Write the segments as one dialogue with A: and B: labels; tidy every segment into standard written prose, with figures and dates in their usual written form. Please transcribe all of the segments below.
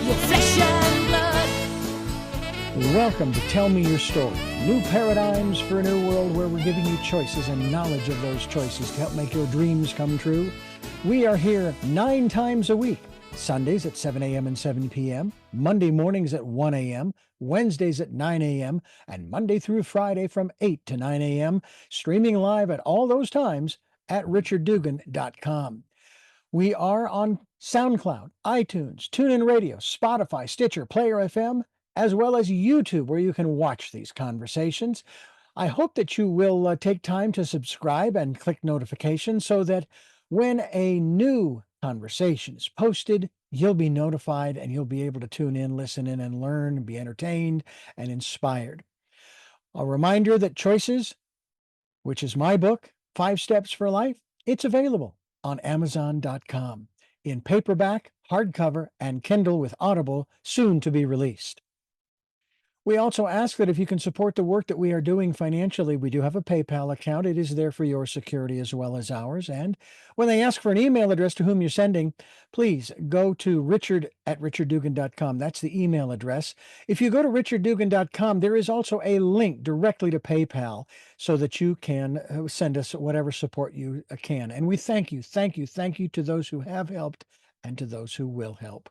A: your flesh and blood.
B: Welcome to Tell Me Your Story. New paradigms for a new world where we're giving you choices and knowledge of those choices to help make your dreams come true. We are here 9 times a week. Sundays at 7 a.m. and 7 p.m., Monday mornings at 1 a.m., Wednesdays at 9 a.m., and Monday through Friday from 8 to 9 a.m., streaming live at all those times at richarddugan.com. We are on SoundCloud, iTunes, TuneIn Radio, Spotify, Stitcher, Player FM, as well as YouTube, where you can watch these conversations. I hope that you will take time to subscribe and click notifications so that when a new conversation is posted, you'll be notified and you'll be able to tune in, listen in, and learn, and be entertained and inspired. A reminder that Choices, which is my book, 5 Steps for Life, it's available on Amazon.com in paperback, hardcover, and Kindle with Audible, soon to be released. We also ask that if you can support the work that we are doing financially, we do have a PayPal account. It is there for your security as well as ours. And when they ask for an email address to whom you're sending, please go to richard@richarddugan.com. That's the email address. If you go to richarddugan.com, there is also a link directly to PayPal so that you can send us whatever support you can. And we thank you to those who have helped and to those who will help.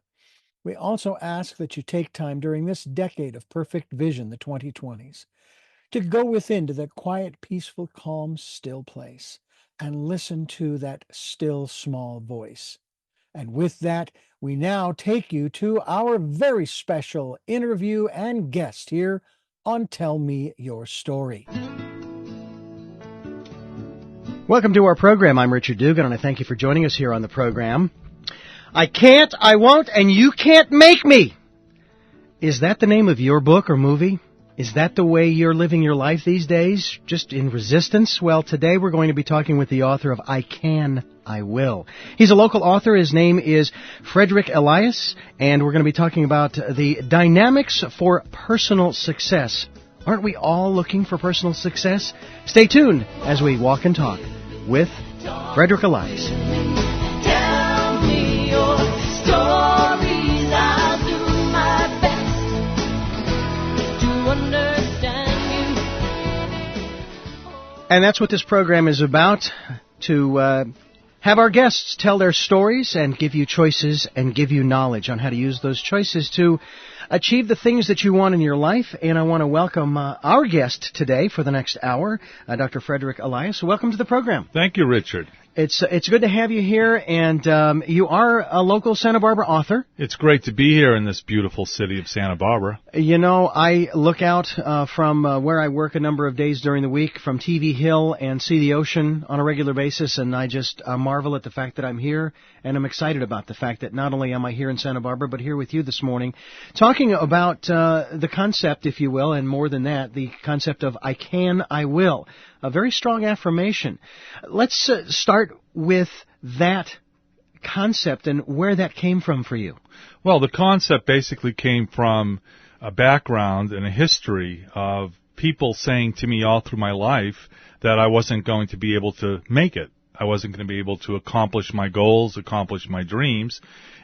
B: We also ask that you take time during this decade of perfect vision, the 2020s, to go within to that quiet, peaceful, calm, still place and listen to that still, small voice. And with that, we now take you to our very special interview and guest here on Tell Me Your Story.
C: Welcome to our program. I'm Richard Dugan, and I thank you for joining us here on the program. I can't, I won't, and you can't make me. Is that the name of your book or movie? Is that the way you're living your life these days? Just in resistance? Well, today we're going to be talking with the author of I Can, I Will. He's a local author. His name is Frederick Elias, and we're going to be talking about the dynamics for personal success. Aren't we all looking for personal success? Stay tuned as we walk and talk with Frederick Elias.
A: Stories, I'll do my best to understand you.
C: And that's what this program is about, to have our guests tell their stories and give you choices and give you knowledge on how to use those choices to achieve the things that you want in your life. And I want to welcome our guest today for the next hour, Dr. Frederick Elias. Welcome to the program.
D: Thank you, Richard.
C: It's good to have you here, and you are a local Santa Barbara author.
D: It's great to be here in this beautiful city of Santa Barbara.
C: You know, I look out from where I work a number of days during the week from TV Hill and see the ocean on a regular basis, and I just marvel at the fact that I'm here, and I'm excited about the fact that not only am I here in Santa Barbara, but here with you this morning, talking about the concept, if you will, and more than that, the concept of I can, I will. A very strong affirmation. Let's start with that concept and where that came from for you.
D: Well, the concept basically came from a background and a history of people saying to me all through my life that I wasn't going to be able to make it. I wasn't going to be able to accomplish my goals, accomplish my dreams.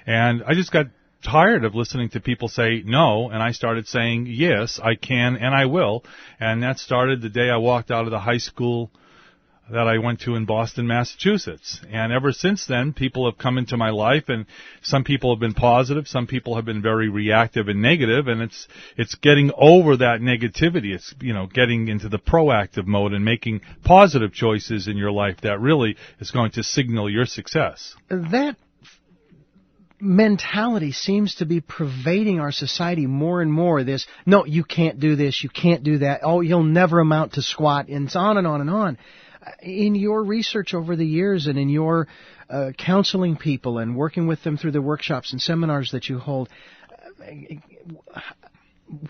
D: And I just got tired of listening to people say no, and I started saying yes, I can and I will. And that started the day I walked out of the high school that I went to in Boston, Massachusetts. And ever since then, people have come into my life, and some people have been positive, some people have been very reactive and negative, and it's getting over that negativity. It's, getting into the proactive mode and making positive choices in your life that really is going to signal your success.
C: That mentality seems to be pervading our society more and more. This, no, you can't do this, you can't do that, oh, you'll never amount to squat, and it's on and on and on. In your research over the years and in your counseling people and working with them through the workshops and seminars that you hold,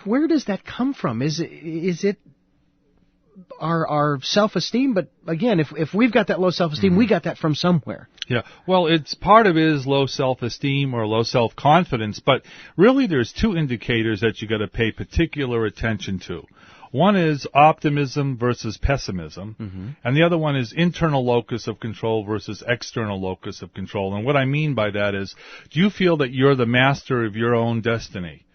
C: where does that come from? Is it our self-esteem? But again, if we've got that low self-esteem, we got that from somewhere.
D: Yeah, well, it's part of it is low self-esteem or low self-confidence, but really there's 2 indicators that you got to pay particular attention to. One is optimism versus pessimism, and the other one is internal locus of control versus external locus of control. And what I mean by that is, do you feel that you're the master of your own destiny?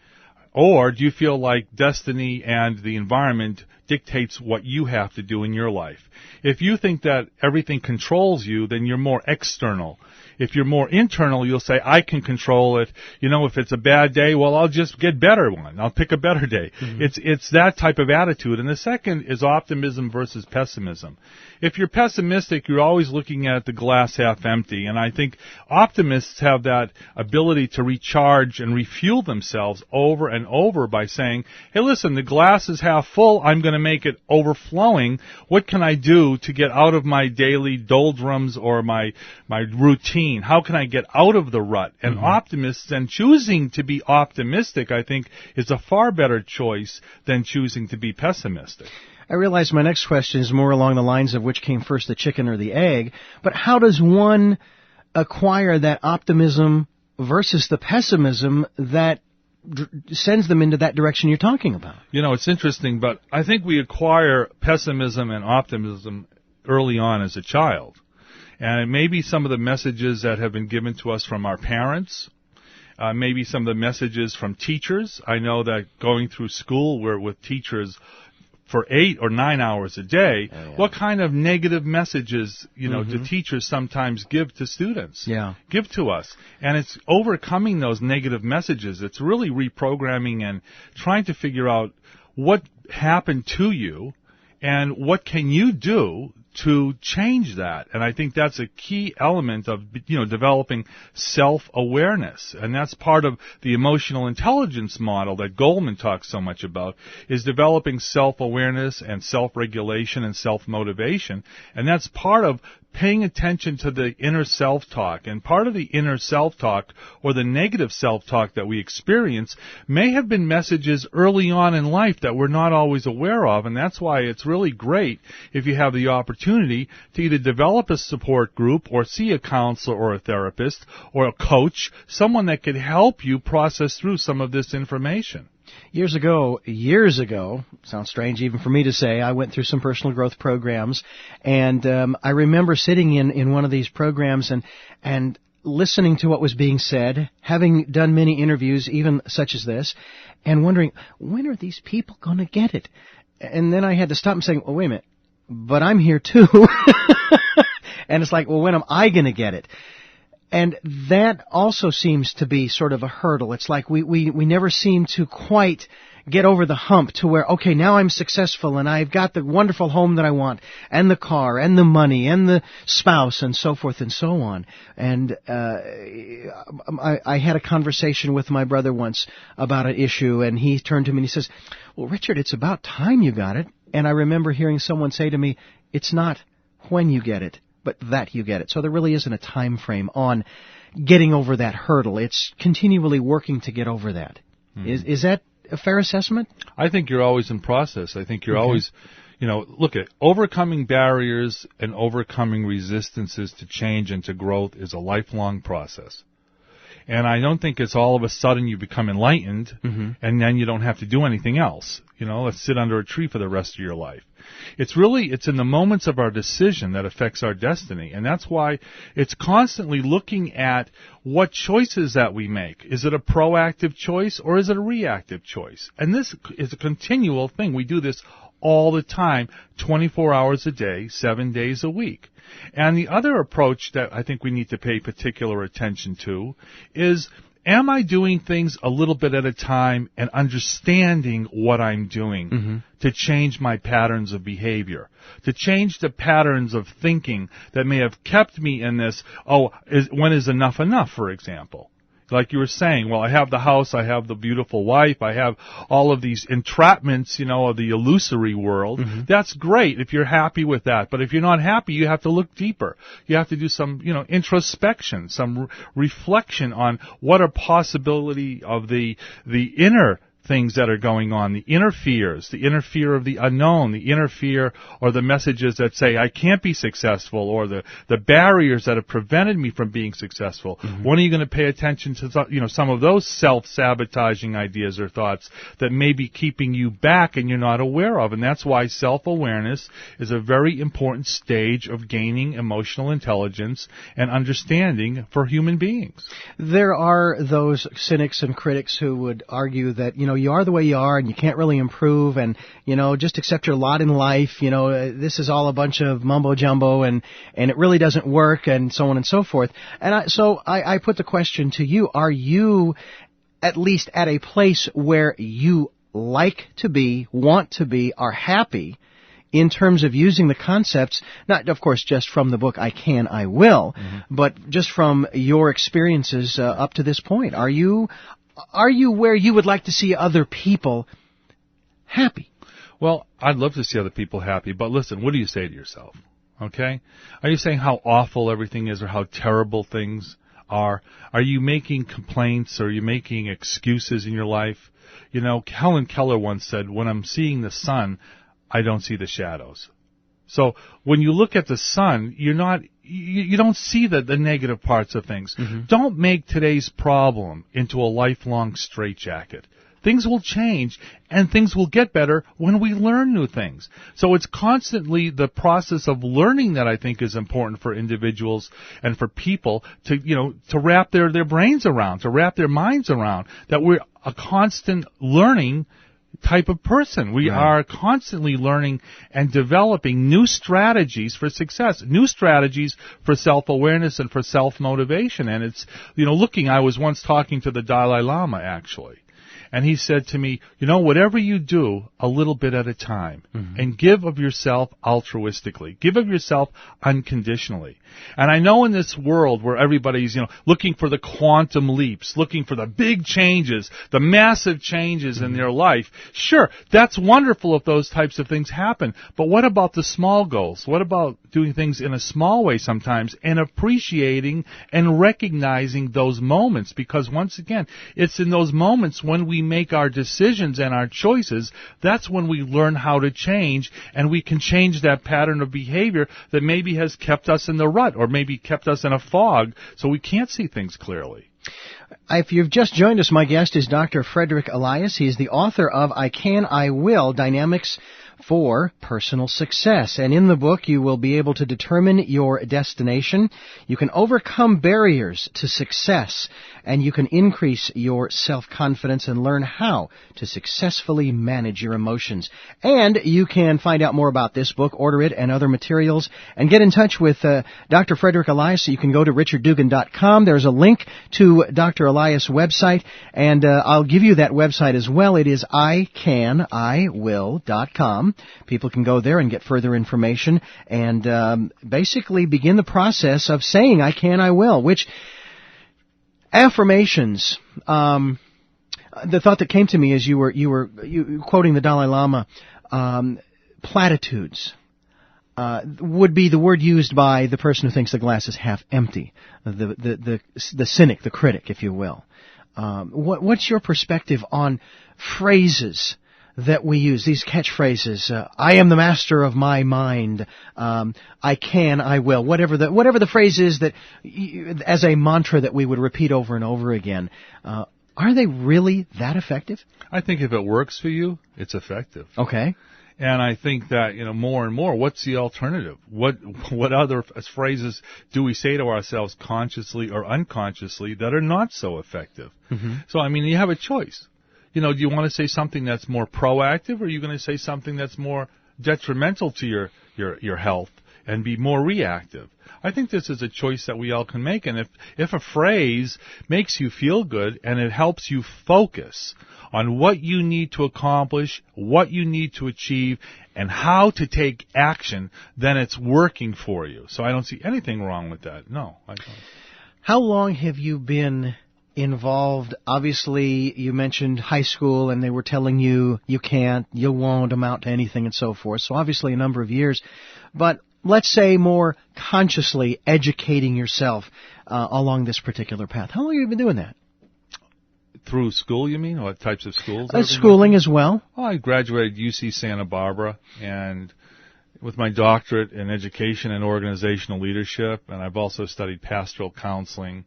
D: Or do you feel like destiny and the environment dictates what you have to do in your life? If you think that everything controls you, then you're more external. If you're more internal, you'll say, I can control it. You know, if it's a bad day, well, I'll just get better one. I'll pick a better day. It's that type of attitude. And the second is optimism versus pessimism. If you're pessimistic, you're always looking at the glass half empty. And I think optimists have that ability to recharge and refuel themselves over and over by saying, hey, listen, the glass is half full. I'm going to make it overflowing. What can I do to get out of my daily doldrums or my routine? How can I get out of the rut? And optimists and choosing to be optimistic, I think, is a far better choice than choosing to be pessimistic.
C: I realize my next question is more along the lines of which came first, the chicken or the egg, but how does one acquire that optimism versus the pessimism that sends them into that direction you're talking about?
D: You know, it's interesting, but I think we acquire pessimism and optimism early on as a child. And it may be some of the messages that have been given to us from our parents, maybe some of the messages from teachers. I know that going through school, we're with teachers for 8 or 9 hours a day. What kind of negative messages, do teachers sometimes give to students? Give to us. And it's overcoming those negative messages. It's really reprogramming and trying to figure out what happened to you and what can you do to change that. And I think that's a key element of, developing self-awareness. And that's part of the emotional intelligence model that Goldman talks so much about, is developing self-awareness and self-regulation and self-motivation. And that's part of paying attention to the inner self-talk. And part of the inner self-talk, or the negative self-talk that we experience, may have been messages early on in life that we're not always aware of. And that's why it's really great if you have the opportunity to either develop a support group or see a counselor or a therapist or a coach, someone that could help you process through some of this information.
C: Years ago, sounds strange even for me to say, I went through some personal growth programs, and I remember sitting in one of these programs and listening to what was being said, having done many interviews, even such as this, and wondering, when are these people going to get it? And then I had to stop and say, well, wait a minute, but I'm here too. And it's like, well, when am I going to get it? And that also seems to be sort of a hurdle. It's like we never seem to quite get over the hump to where, okay, now I'm successful and I've got the wonderful home that I want, and the car, and the money, and the spouse, and so forth and so on. And I had a conversation with my brother once about an issue, and he turned to me and he says, well, Richard, it's about time you got it. And I remember hearing someone say to me, it's not when you get it, but that you get it. So there really isn't a time frame on getting over that hurdle. It's continually working to get over that. Is that a fair assessment?
D: I think you're always in process. I think you're always, look at overcoming barriers and overcoming resistances to change and to growth is a lifelong process. And I don't think it's all of a sudden you become enlightened and then you don't have to do anything else. Let's sit under a tree for the rest of your life. It's in the moments of our decision that affects our destiny. And that's why it's constantly looking at what choices that we make. Is it a proactive choice or is it a reactive choice? And this is a continual thing. We do this all the time, 24 hours a day, 7 days a week. And the other approach that I think we need to pay particular attention to is, am I doing things a little bit at a time and understanding what I'm doing to change my patterns of behavior, to change the patterns of thinking that may have kept me in this, when is enough enough, for example? Like you were saying, well, I have the house, I have the beautiful wife, I have all of these entrapments, of the illusory world. That's great if you're happy with that. But if you're not happy, you have to look deeper. You have to do some, introspection, some reflection on what a possibility of the inner things that are going on, the inner fears, the inner fear of the unknown, the inner fear or the messages that say I can't be successful, or the barriers that have prevented me from being successful. When are you going to pay attention to some of those self-sabotaging ideas or thoughts that may be keeping you back and you're not aware of? And that's why self-awareness is a very important stage of gaining emotional intelligence and understanding for human beings.
C: There are those cynics and critics who would argue that, you are the way you are and you can't really improve, and, just accept your lot in life. This is all a bunch of mumbo jumbo and it really doesn't work, and so on and so forth. And I put the question to you: are you at least at a place where you like to be, want to be, are happy in terms of using the concepts, not, of course, just from the book I Can, I Will, but just from your experiences up to this point? Are you where you would like to see other people happy?
D: Well, I'd love to see other people happy, but listen, what do you say to yourself? Okay? Are you saying how awful everything is or how terrible things are? Are you making complaints, or are you making excuses in your life? Helen Keller once said, when I'm seeing the sun, I don't see the shadows. So when you look at the sun, you don't see the negative parts of things. Don't make today's problem into a lifelong straitjacket. Things will change, and things will get better when we learn new things. So it's constantly the process of learning that I think is important for individuals and for people to wrap their brains around, to wrap their minds around, that we're a constant learning type of person. We are constantly learning and developing new strategies for success, new strategies for self-awareness and for self-motivation. And it's, I was once talking to the Dalai Lama, actually. And he said to me, whatever you do, a little bit at a time, and give of yourself altruistically. Give of yourself unconditionally. And I know in this world where everybody's, looking for the quantum leaps, looking for the big changes, the massive changes in their life, sure, that's wonderful if those types of things happen. But what about the small goals? What about doing things in a small way sometimes and appreciating and recognizing those moments? Because once again, it's in those moments when we make our decisions and our choices, that's when we learn how to change, and we can change that pattern of behavior that maybe has kept us in the rut or maybe kept us in a fog so we can't see things clearly.
C: If you've just joined us, my guest is Dr. Frederick Elias. He is the author of I Can, I Will, Dynamics for Personal Success. And in the book, you will be able to determine your destination. You can overcome barriers to success, and you can increase your self-confidence and learn how to successfully manage your emotions. And you can find out more about this book, order it, and other materials, and get in touch with Dr. Frederick Elias. So you can go to richarddugan.com. There's a link to Dr. Elias' website, and I'll give you that website as well. It is icaniwill.com. People can go there and get further information and basically begin the process of saying I can, I will, which affirmations, the thought that came to me as you were quoting the Dalai Lama, platitudes would be the word used by the person who thinks the glass is half empty, the cynic, the critic, if you will. What's your perspective on phrases that we use, these catchphrases? I am the master of my mind. I can, I will. Whatever the phrase is that, as a mantra that we would repeat over and over again. Are they really that effective?
D: I think if it works for you, it's effective.
C: Okay.
D: And I think that, more and more, what's the alternative? What other phrases do we say to ourselves consciously or unconsciously that are not so effective? So, you have a choice. Do you want to say something that's more proactive, or are you going to say something that's more detrimental to your health and be more reactive? I think this is a choice that we all can make. And if a phrase makes you feel good and it helps you focus on what you need to accomplish, what you need to achieve, and how to take action, then it's working for you. So I don't see anything wrong with that. No, I don't.
C: How long have you been involved? Obviously, you mentioned high school, and they were telling you can't, you won't amount to anything, and so forth. So obviously a number of years. But let's say more consciously educating yourself along this particular path. How long have you been doing that?
D: through school, you mean? What types of schools? I've been
B: Schooling as well.
D: Well, I graduated UC Santa Barbara, and with my doctorate in education and organizational leadership, and I've also studied pastoral counseling,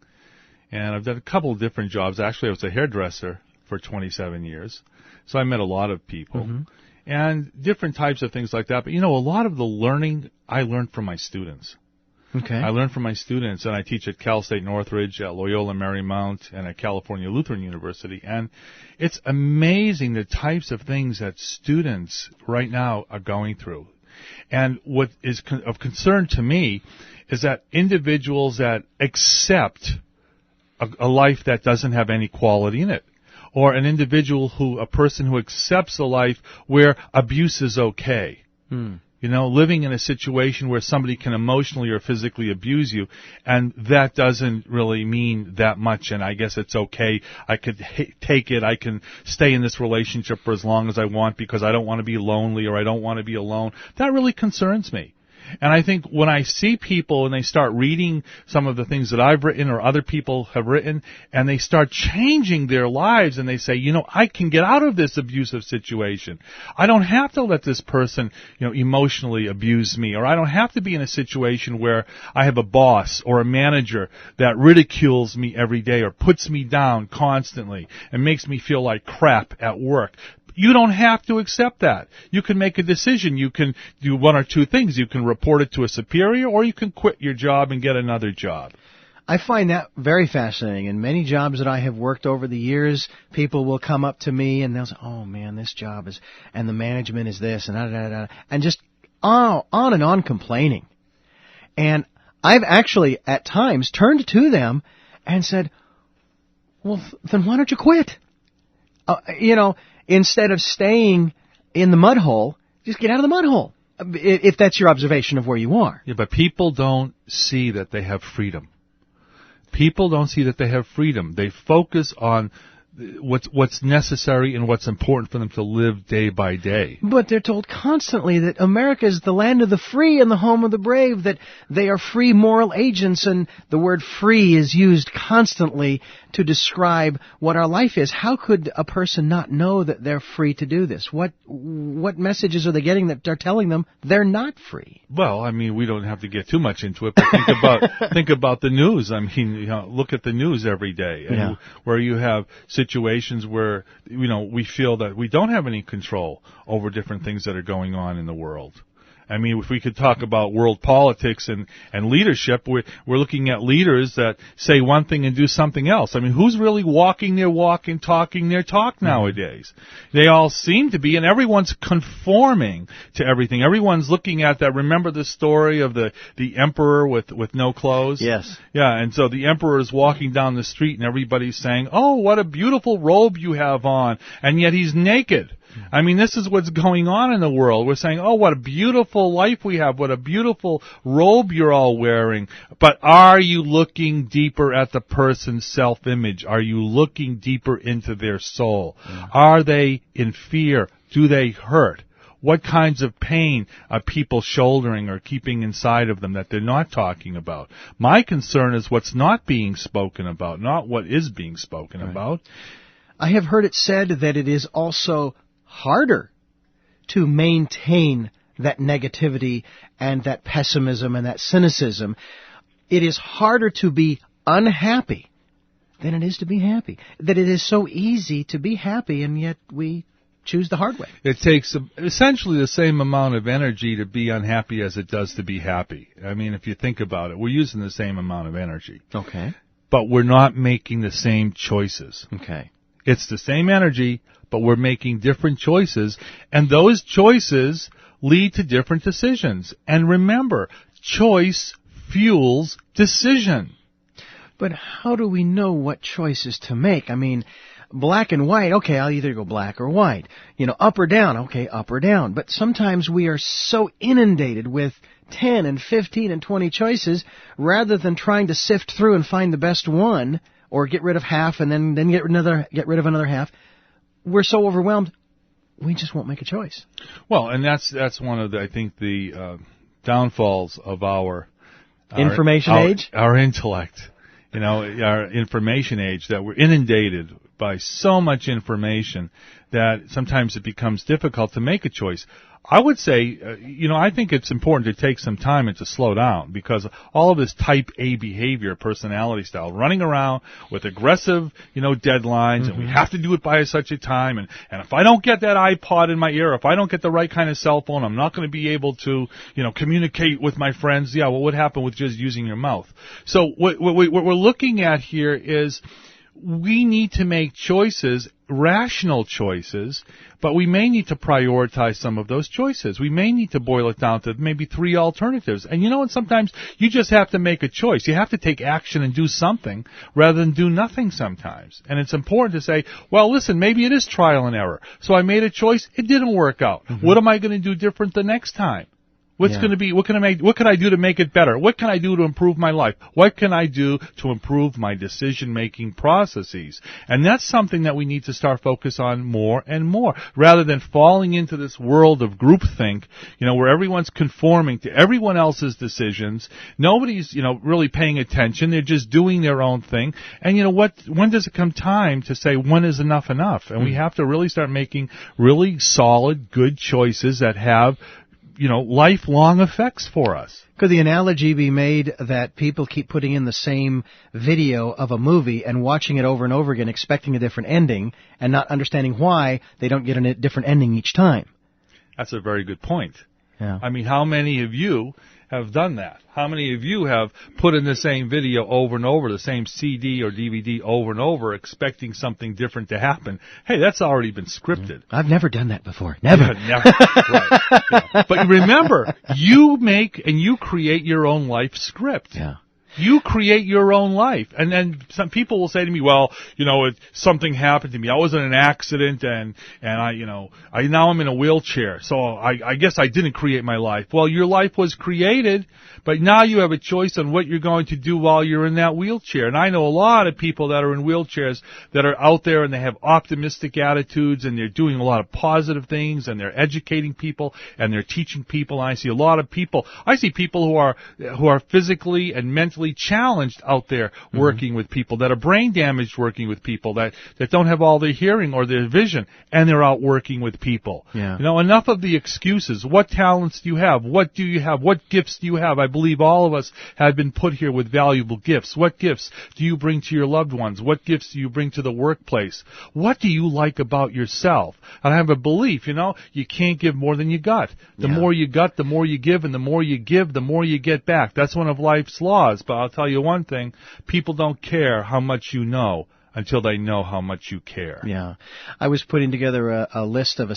D: and I've done a couple of different jobs. Actually, I was a hairdresser for 27 years, so I met a lot of people, and different types of things like that. But, a lot of the learning I learned from my students.
B: Okay.
D: I learned from my students, and I teach at Cal State Northridge, at Loyola Marymount, and at California Lutheran University. And it's amazing the types of things that students right now are going through. And what is of concern to me is that individuals that accept a life that doesn't have any quality in it, or a person who accepts a life where abuse is okay. Living in a situation where somebody can emotionally or physically abuse you, and that doesn't really mean that much, and I guess it's okay. I could take it. I can stay in this relationship for as long as I want because I don't want to be lonely or I don't want to be alone. That really concerns me. And I think when I see people and they start reading some of the things that I've written or other people have written, and they start changing their lives and they say, I can get out of this abusive situation. I don't have to let this person, emotionally abuse me, or I don't have to be in a situation where I have a boss or a manager that ridicules me every day or puts me down constantly and makes me feel like crap at work. You don't have to accept that. You can make a decision. You can do one or two things. You can report it to a superior, or you can quit your job and get another job.
B: I find that very fascinating. In many jobs that I have worked over the years, people will come up to me and they'll say, "Oh man, this job is, and the management is this, and and just on and on complaining." And I've actually at times turned to them and said, "Well, then why don't you quit? Instead of staying in the mud hole, just get out of the mud hole." If that's your observation of where you are.
D: Yeah, but people don't see that they have freedom. People don't see that they have freedom. They focus on what's necessary and what's important for them to live day by day.
B: But they're told constantly that America is the land of the free and the home of the brave, that they are free moral agents, and the word free is used constantly to describe what our life is. How could a person not know that they're free to do this? What messages are they getting that are telling them they're not free?
D: Well, I mean, we don't have to get too much into it, but think about the news. I mean, look at the news every day, where you have situations where we feel that we don't have any control over different things that are going on in the world. I mean, if we could talk about world politics and leadership, we're looking at leaders that say one thing and do something else. I mean, who's really walking their walk and talking their talk nowadays? They all seem to be, and everyone's conforming to everything. Everyone's looking at that. Remember the story of the emperor with no clothes?
B: Yes.
D: Yeah, and so the emperor is walking down the street and everybody's saying, "Oh, what a beautiful robe you have on," and yet he's naked. I mean, this is what's going on in the world. We're saying, "Oh, what a beautiful life we have. What a beautiful robe you're all wearing." But are you looking deeper at the person's self-image? Are you looking deeper into their soul? Are they in fear? Do they hurt? What kinds of pain are people shouldering or keeping inside of them that they're not talking about? My concern is what's not being spoken about, not what is being spoken about.
B: I have heard it said that it is also harder to maintain that negativity and that pessimism and that cynicism. It is harder to be unhappy than it is to be happy. That it is so easy to be happy, and yet we choose the hard way.
D: It takes essentially the same amount of energy to be unhappy as it does to be happy. I mean, if you think about it, we're using the same amount of energy.
B: Okay.
D: But we're not making the same choices.
B: Okay.
D: It's the same energy, but we're making different choices, and those choices lead to different decisions. And remember, choice fuels decision.
B: But how do we know what choices to make? I mean, black and white, okay, I'll either go black or white. Up or down, okay, up or down. But sometimes we are so inundated with 10 and 15 and 20 choices, rather than trying to sift through and find the best one, or get rid of half and then get rid of another half. We're so overwhelmed, we just won't make a choice.
D: Well, and that's one of the downfalls of our
B: information age,
D: our intellect. Our information age, that we're inundated by so much information that sometimes it becomes difficult to make a choice. I would say, I think it's important to take some time and to slow down, because all of this type A behavior, personality style, running around with aggressive, deadlines, and we have to do it by such a time, and if I don't get that iPod in my ear, if I don't get the right kind of cell phone, I'm not going to be able to, communicate with my friends. Yeah, well, what happened with just using your mouth? So what we're looking at here is we need to make choices, rational choices, but we may need to prioritize some of those choices. We may need to boil it down to maybe 3 alternatives. And and sometimes you just have to make a choice. You have to take action and do something rather than do nothing sometimes. And it's important to say, well, listen, maybe it is trial and error. So I made a choice. It didn't work out. What am I going to do different the next time? What can I do to make it better? What can I do to improve my life? What can I do to improve my decision-making processes? And that's something that we need to start focus on more and more, rather than falling into this world of groupthink, where everyone's conforming to everyone else's decisions. Nobody's, really paying attention. They're just doing their own thing. And when does it come time to say, when is enough enough? And we have to really start making really solid, good choices that have lifelong effects for us.
C: Could the analogy be made that people keep putting in the same video of a movie and watching it over and over again, expecting a different ending, and not understanding why they don't get a different ending each time?
D: That's a very good point.
C: Yeah.
D: I mean, how many of you have done that? How many of you have put in the same video over and over, the same CD or DVD over and over, expecting something different to happen? Hey, that's already been scripted.
C: I've never done that before. Never.
D: Yeah, never. Right. Yeah. But remember, you make and you create your own life script.
C: Yeah.
D: You create your own life. And then some people will say to me, well, something happened to me. I was in an accident and now I'm in a wheelchair. So I guess I didn't create my life. Well, your life was created, but now you have a choice on what you're going to do while you're in that wheelchair. And I know a lot of people that are in wheelchairs that are out there and they have optimistic attitudes and they're doing a lot of positive things and they're educating people and they're teaching people. And I see people who are physically and mentally challenged out there working with people, that are brain damaged working with people, that don't have all their hearing or their vision, and they're out working with people.
C: Yeah.
D: Enough of the excuses. What talents do you have? What do you have? What gifts do you have? I believe all of us have been put here with valuable gifts. What gifts do you bring to your loved ones? What gifts do you bring to the workplace? What do you like about yourself? And I have a belief, you can't give more than you got. The more you got, the more you give, and the more you give, the more you get back. That's one of life's laws. But I'll tell you one thing, people don't care how much you know until they know how much you care.
C: Yeah. I was putting together a list of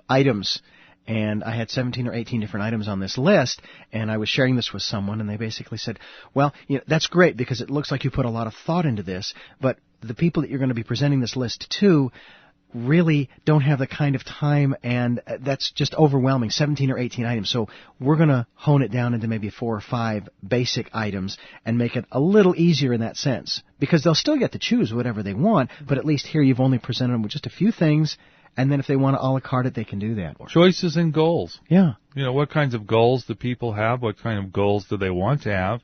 C: items, and I had 17 or 18 different items on this list, and I was sharing this with someone, and they basically said, well, that's great because it looks like you put a lot of thought into this, but the people that you're going to be presenting this list to really don't have the kind of time, and that's just overwhelming, 17 or 18 items. So we're going to hone it down into maybe 4 or 5 basic items and make it a little easier in that sense, because they'll still get to choose whatever they want, but at least here you've only presented them with just a few things, and then if they want to a la carte it, they can do that.
D: Choices and goals.
C: Yeah.
D: What kinds of goals do people have? What kind of goals do they want to have?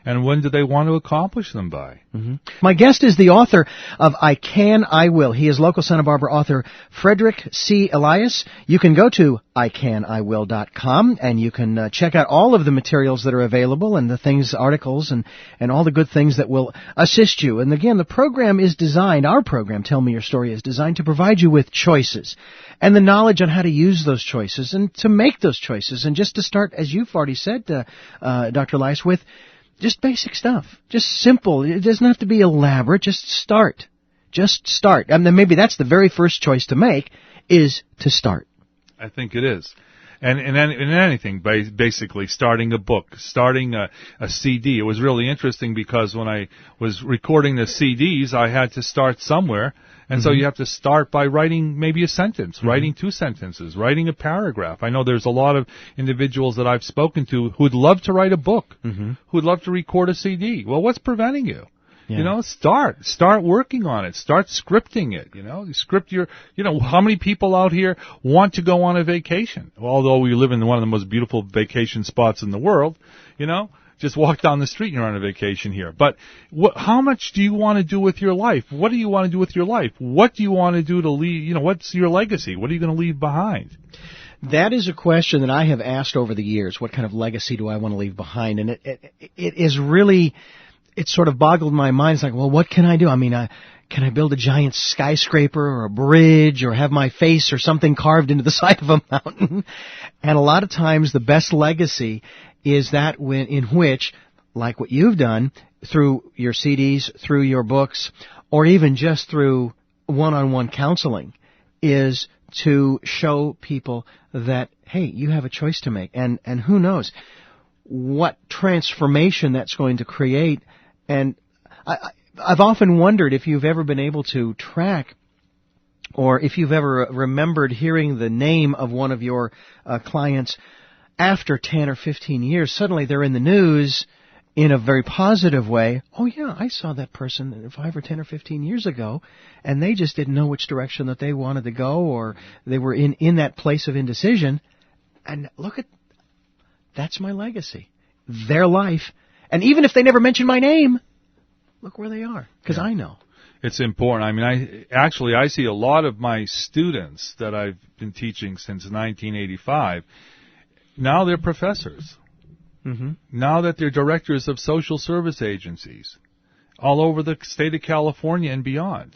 D: And when do they want to accomplish them by?
C: Mm-hmm. My guest is the author of I Can, I Will. He is local Santa Barbara author Frederick C. Elias. You can go to icaniwill.com and you can check out all of the materials that are available and the things, articles, and all the good things that will assist you. And again, the program is designed, our program, Tell Me Your Story, is designed to provide you with choices and the knowledge on how to use those choices and to make those choices. And just to start, as you've already said, Dr. Elias, with just basic stuff. Just simple. It doesn't have to be elaborate. Just start. Just start. And then maybe that's the very first choice to make, is to start.
D: I think it is. And in anything, basically starting a book, starting a CD. It was really interesting because when I was recording the CDs, I had to start somewhere. And so you have to start by writing maybe a sentence, writing 2 sentences, writing a paragraph. I know there's a lot of individuals that I've spoken to who would love to write a book, who would love to record a CD. Well, what's preventing you? Yeah. Start working on it. Start scripting it. You script your, how many people out here want to go on a vacation? Although we live in one of the most beautiful vacation spots in the world, just walk down the street and you're on a vacation here. But how much do you want to do with your life? What do you want to do with your life? What do you want to do to leave? What's your legacy? What are you going to leave behind?
C: That is a question that I have asked over the years. What kind of legacy do I want to leave behind? And it is really, it sort of boggled my mind. It's like, well, what can I do? I mean, can I build a giant skyscraper or a bridge or have my face or something carved into the side of a mountain? And a lot of times the best legacy is that in which, like what you've done through your CDs, through your books, or even just through one-on-one counseling, is to show people that, hey, you have a choice to make. And who knows what transformation that's going to create. And I've often wondered if you've ever been able to track, or if you've ever remembered hearing the name of one of your clients after 10 or 15 years. Suddenly they're in the news in a very positive way. Oh, yeah, I saw that person 5 or 10 or 15 years ago, and they just didn't know which direction that they wanted to go, or they were in that place of indecision. And that's my legacy, their life. And even if they never mention my name, look where they are, because I know.
D: It's important. I mean, I see a lot of my students that I've been teaching since 1985. Now they're professors. Mm-hmm. Now that they're directors of social service agencies all over the state of California and beyond.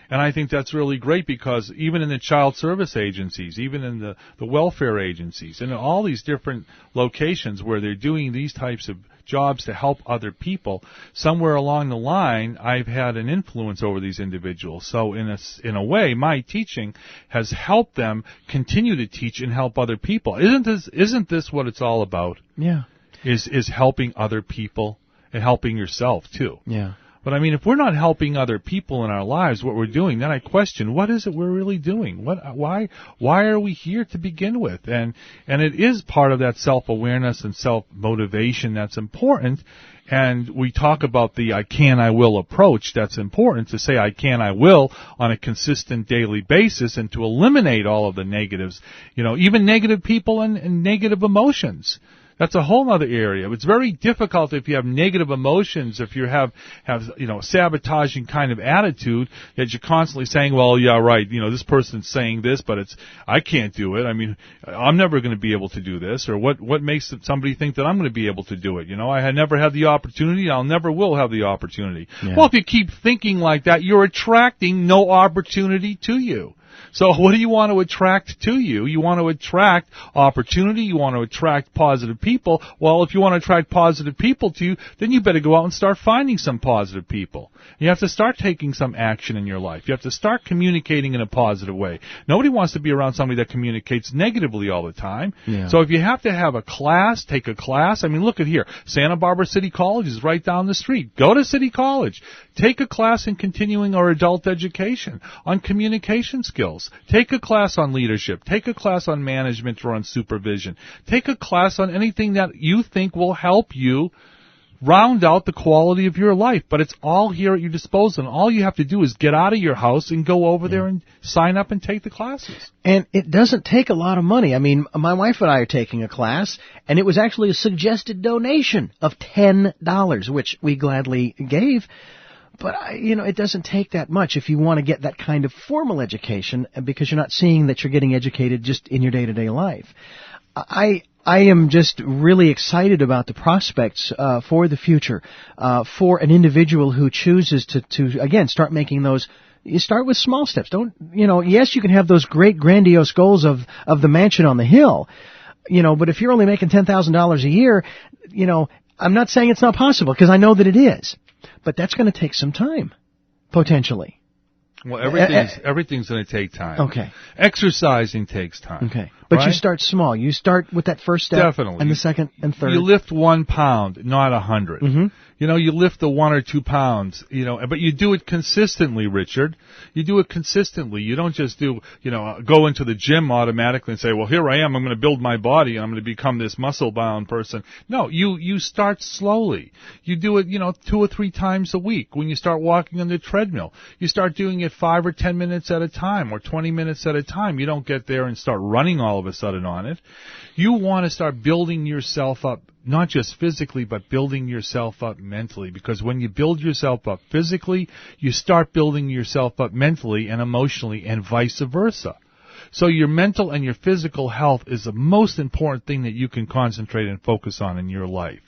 D: And I think that's really great, because even in the child service agencies, even in the welfare agencies, and in all these different locations where they're doing these types of jobs to help other people, somewhere along the line, I've had an influence over these individuals. So in a way, my teaching has helped them continue to teach and help other people. Isn't this what it's all about?
C: Yeah.
D: Is helping other people and helping yourself too.
C: Yeah.
D: But I mean, if we're not helping other people in our lives, what we're doing, then I question, what is it we're really doing? Why are we here to begin with? And it is part of that self-awareness and self-motivation that's important. And we talk about the I can, I will approach. That's important, to say I can, I will on a consistent daily basis, and to eliminate all of the negatives, even negative people and negative emotions. That's a whole other area. It's very difficult if you have negative emotions, if you have sabotaging kind of attitude, that you're constantly saying, well, yeah, right, this person's saying this, but I can't do it. I mean, I'm never going to be able to do this, or what makes somebody think that I'm going to be able to do it? I had never had the opportunity, I'll never will have the opportunity. Yeah. Well, if you keep thinking like that, you're attracting no opportunity to you. So what do you want to attract to you? You want to attract opportunity. You want to attract positive people. Well, if you want to attract positive people to you, then you better go out and start finding some positive people. You have to start taking some action in your life. You have to start communicating in a positive way. Nobody wants to be around somebody that communicates negatively all the time. Yeah. So if you have to have a class, take a class. I mean, look at here. Santa Barbara City College is right down the street. Go to City College. Take a class in continuing or adult education on communication skills. Take a class on leadership. Take a class on management or on supervision. Take a class on anything that you think will help you round out the quality of your life. But it's all here at your disposal. And all you have to do is get out of your house and go over there and sign up and take the classes.
C: And it doesn't take a lot of money. I mean, my wife and I are taking a class, and it was actually a suggested donation of $10, which we gladly gave. But, it doesn't take that much if you want to get that kind of formal education, because you're not seeing that you're getting educated just in your day-to-day life. I am just really excited about the prospects for the future, for an individual who chooses to again, start making those. You start with small steps. Yes, you can have those great grandiose goals of the mansion on the hill, but if you're only making $10,000 a year, I'm not saying it's not possible, because I know that it is. But that's going to take some time, potentially.
D: Well, everything's going to take time.
C: Okay.
D: Exercising takes time.
C: Okay. But
D: right?
C: You start small. You start with that first step.
D: Definitely.
C: And the second and third.
D: You lift 1 pound, not 100. Mm-hmm. You lift the 1 or 2 pounds, but you do it consistently, Richard. You do it consistently. You don't just go into the gym automatically and say, well, here I am, I'm going to build my body, and I'm going to become this muscle-bound person. No, you start slowly. You do it, 2 or 3 times a week. When you start walking on the treadmill, you start doing it 5 or 10 minutes at a time or 20 minutes at a time. You don't get there and start running all of a sudden on it. You want to start building yourself up, not just physically, but building yourself up mentally. Because when you build yourself up physically, you start building yourself up mentally and emotionally, and vice versa. So your mental and your physical health is the most important thing that you can concentrate and focus on in your life.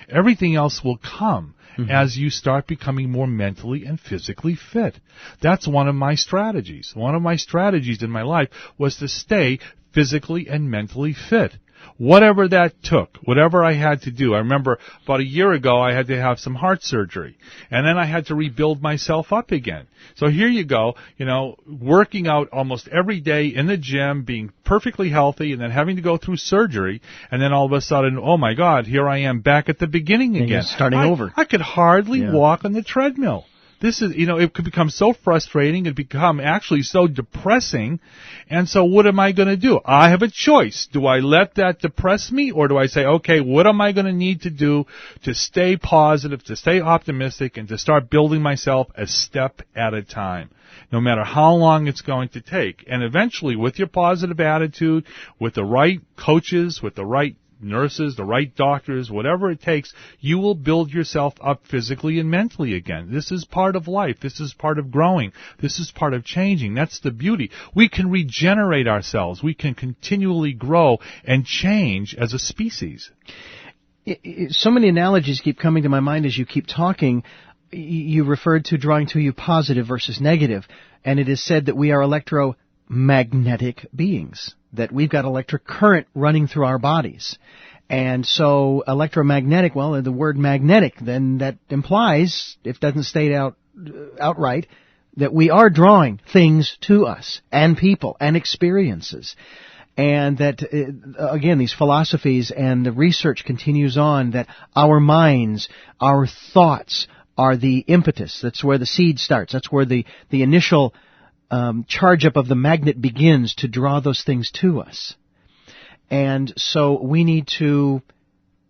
D: Everything else will come as you start becoming more mentally and physically fit. That's one of my strategies. One of my strategies in my life was to stay physically and mentally fit. Whatever that took, whatever I had to do. I remember about a year ago I had to have some heart surgery, and then I had to rebuild myself up again. So here you go, working out almost every day in the gym, being perfectly healthy, and then having to go through surgery, and then all of a sudden, oh my God, here I am back at the beginning again.
C: Starting over.
D: I could hardly walk on the treadmill. This is, it could become so frustrating, it become actually so depressing, and so what am I going to do? I have a choice. Do I let that depress me, or do I say, okay, what am I going to need to do to stay positive, to stay optimistic, and to start building myself a step at a time, no matter how long it's going to take? And eventually, with your positive attitude, with the right coaches, with the right nurses, the right doctors, whatever it takes, you will build yourself up physically and mentally again. This is part of life. This is part of growing. This is part of changing. That's the beauty. We can regenerate ourselves. We can continually grow and change as a species.
C: So many analogies keep coming to my mind as you keep talking. You referred to drawing to you positive versus negative, and it is said that we are electromagnetic beings, that we've got electric current running through our bodies. And so electromagnetic, well, the word magnetic, then that implies, if it doesn't state outright, that we are drawing things to us, and people, and experiences. And that, again, these philosophies and the research continues on, that our minds, our thoughts are the impetus. That's where the seed starts. That's where the initial charge up of the magnet begins to draw those things to us. And so we need to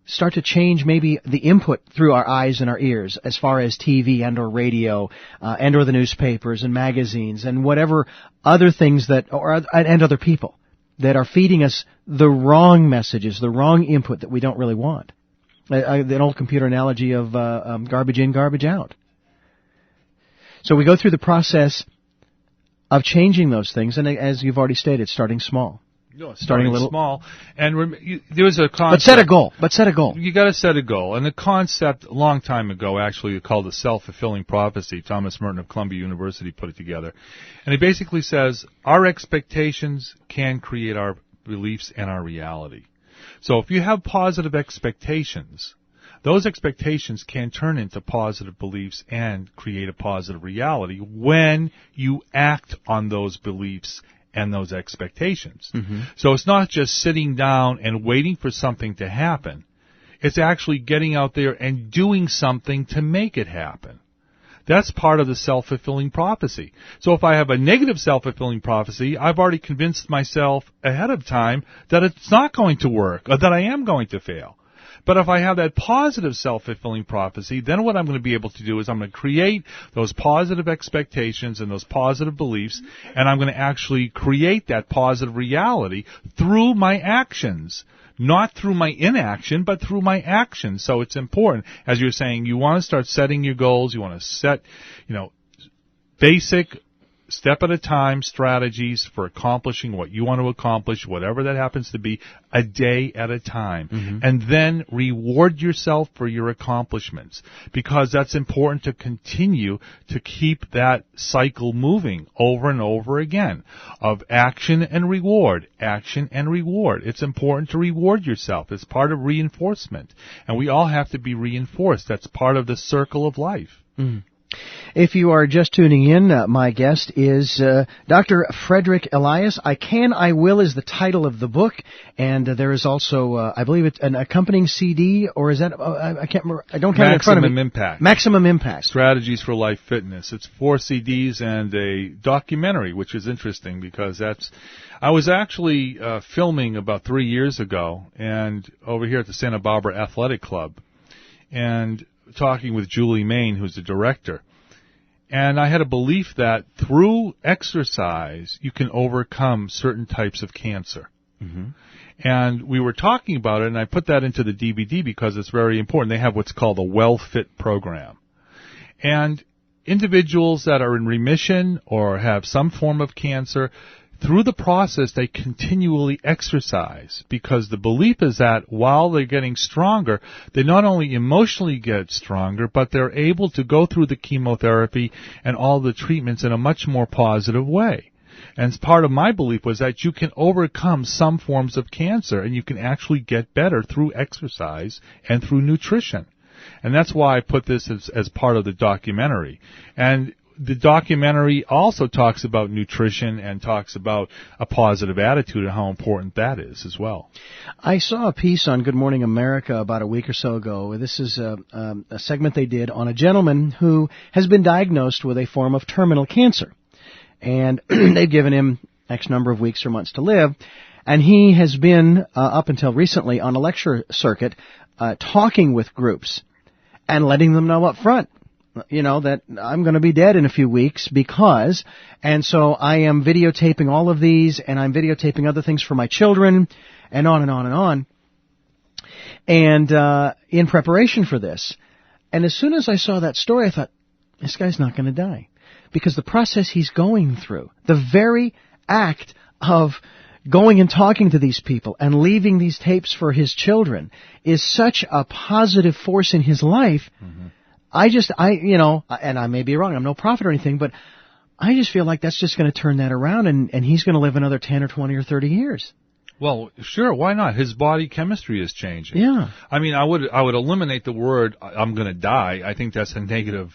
C: start to change maybe the input through our eyes and our ears as far as TV and or radio and or the newspapers and magazines and whatever other things and other people that are feeding us the wrong messages, the wrong input that we don't really want. An old computer analogy of garbage in, garbage out. So we go through the process of changing those things, and as you've already stated, starting small.
D: No, starting a little small. And there was a concept.
C: But set a goal.
D: You got to set a goal. And the concept, a long time ago, actually, called the self-fulfilling prophecy. Thomas Merton of Columbia University put it together. And it basically says our expectations can create our beliefs and our reality. So if you have positive expectations, those expectations can turn into positive beliefs and create a positive reality when you act on those beliefs and those expectations. Mm-hmm. So it's not just sitting down and waiting for something to happen. It's actually getting out there and doing something to make it happen. That's part of the self-fulfilling prophecy. So if I have a negative self-fulfilling prophecy, I've already convinced myself ahead of time that it's not going to work or that I am going to fail. But if I have that positive self-fulfilling prophecy, then what I'm going to be able to do is I'm going to create those positive expectations and those positive beliefs, and I'm going to actually create that positive reality through my actions. Not through my inaction, but through my actions. So it's important, as you're saying, you want to start setting your goals. You want to set, basic step at a time strategies for accomplishing what you want to accomplish, whatever that happens to be, a day at a time. Mm-hmm. And then reward yourself for your accomplishments, because that's important to continue to keep that cycle moving over and over again of action and reward, action and reward. It's important to reward yourself. It's part of reinforcement. And we all have to be reinforced. That's part of the circle of life.
C: Mm-hmm. If you are just tuning in, my guest is Dr. Frederick Elias. I Can, I Will is the title of the book, and there is also, I believe it's an accompanying CD, or is that, I can't remember, I don't have it in front of me.
D: Maximum Impact.
C: Maximum Impact.
D: Strategies for Life Fitness. It's 4 CDs and a documentary, which is interesting because I was actually filming about 3 years ago, and over here at the Santa Barbara Athletic Club, and talking with Julie Main, who's the director. And I had a belief that through exercise, you can overcome certain types of cancer.
C: Mm-hmm.
D: And we were talking about it, and I put that into the DVD because it's very important. They have what's called a well-fit program. And individuals that are in remission or have some form of cancer, through the process, they continually exercise because the belief is that while they're getting stronger, they not only emotionally get stronger, but they're able to go through the chemotherapy and all the treatments in a much more positive way. And part of my belief was that you can overcome some forms of cancer and you can actually get better through exercise and through nutrition. And that's why I put this as part of the documentary. And the documentary also talks about nutrition and talks about a positive attitude and how important that is as well.
C: I saw a piece on Good Morning America about a week or so ago. This is a segment they did on a gentleman who has been diagnosed with a form of terminal cancer. And they've given him X number of weeks or months to live. And he has been, up until recently, on a lecture circuit, talking with groups and letting them know up front, that I'm going to be dead in a few weeks because, and so I am videotaping all of these, and I'm videotaping other things for my children, and on and on and on. And in preparation for this, and as soon as I saw that story, I thought, this guy's not going to die. Because the process he's going through, the very act of going and talking to these people and leaving these tapes for his children is such a positive force in his life. Mm-hmm. And I may be wrong, I'm no prophet or anything, but I just feel like that's just going to turn that around and he's going to live another 10 or 20 or 30 years.
D: Well, sure, why not? His body chemistry is changing.
C: Yeah.
D: I mean, I would eliminate the word I'm going to die. I think that's a negative,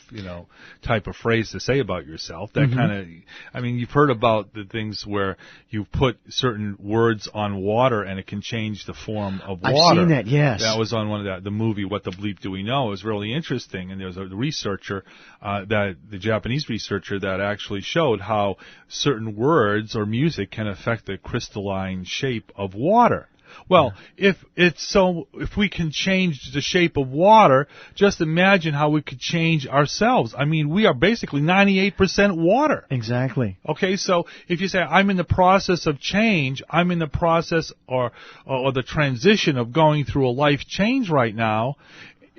D: type of phrase to say about yourself. That kind of, you've heard about the things where you put certain words on water and it can change the form of water.
C: I've seen that, yes.
D: That was on the movie What the Bleep Do We Know? It was really interesting, and there was a researcher, the Japanese researcher that actually showed how certain words or music can affect the crystalline shape of water. Well, if we can change the shape of water, just imagine how we could change ourselves. I mean, we are basically 98% water.
C: Exactly.
D: Okay, so if you say, I'm in the process of change, I'm in the process or the transition of going through a life change right now,